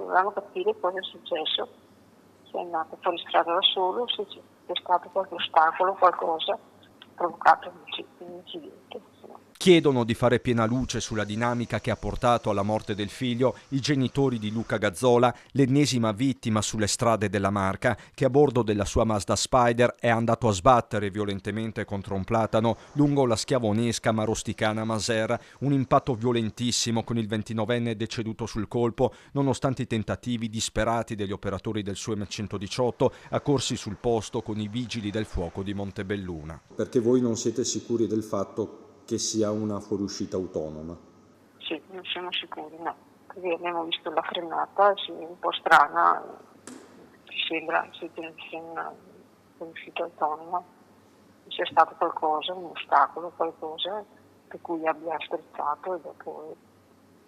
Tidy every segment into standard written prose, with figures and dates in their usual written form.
volevamo capire cosa è successo, se è andato fuori strada da solo, se c'è stato qualche ostacolo, qualcosa provocato un incidente. Chiedono di fare piena luce sulla dinamica che ha portato alla morte del figlio i genitori di Luca Gazzola, l'ennesima vittima sulle strade della Marca, che a bordo della sua Mazda Spider è andato a sbattere violentemente contro un platano lungo la schiavonesca ma rusticana Maser, un impatto violentissimo con il 29enne deceduto sul colpo, nonostante i tentativi disperati degli operatori del SUEM 118 accorsi sul posto con i vigili del fuoco di Montebelluna. Perché voi non siete sicuri del fatto che sia una fuoriuscita autonoma? Sì, non siamo sicuri, no. Perché abbiamo visto la frenata, sì, un po' strana, ci sembra sia una fuoriuscita autonoma, che sia stato qualcosa, un ostacolo, qualcosa per cui abbia strizzato e dopo è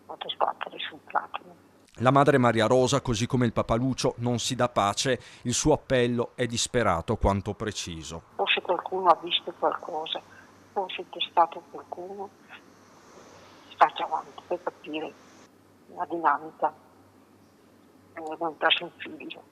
fatto sbattere sul platano. La madre Maria Rosa, così come il papà Lucio, non si dà pace, il suo appello è disperato quanto preciso. Forse qualcuno ha visto qualcosa, forse c'è stato qualcuno che faccia avanti per capire la dinamica. Abbiamo perso un figlio.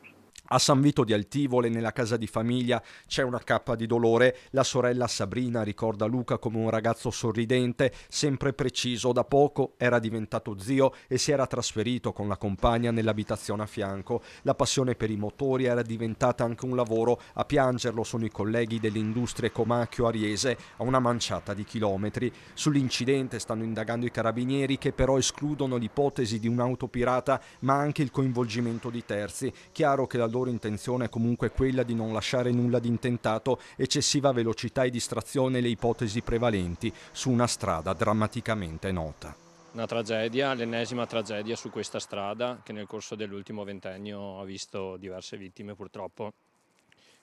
A San Vito di Altivole, nella casa di famiglia, c'è una cappa di dolore. La sorella Sabrina ricorda Luca come un ragazzo sorridente, sempre preciso. Da poco era diventato zio e si era trasferito con la compagna nell'abitazione a fianco. La passione per i motori era diventata anche un lavoro. A piangerlo sono i colleghi delle industrie Comacchio Ariese, a una manciata di chilometri. Sull'incidente stanno indagando i carabinieri, che però escludono l'ipotesi di un'auto pirata, ma anche il coinvolgimento di terzi. Chiaro che la loro intenzione è comunque quella di non lasciare nulla di intentato, eccessiva velocità e distrazione le ipotesi prevalenti su una strada drammaticamente nota. Una tragedia, l'ennesima tragedia su questa strada che nel corso dell'ultimo ventennio ha visto diverse vittime purtroppo.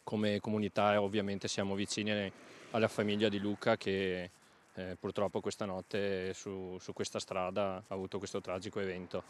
Come comunità ovviamente siamo vicini alla famiglia di Luca che purtroppo questa notte su questa strada ha avuto questo tragico evento.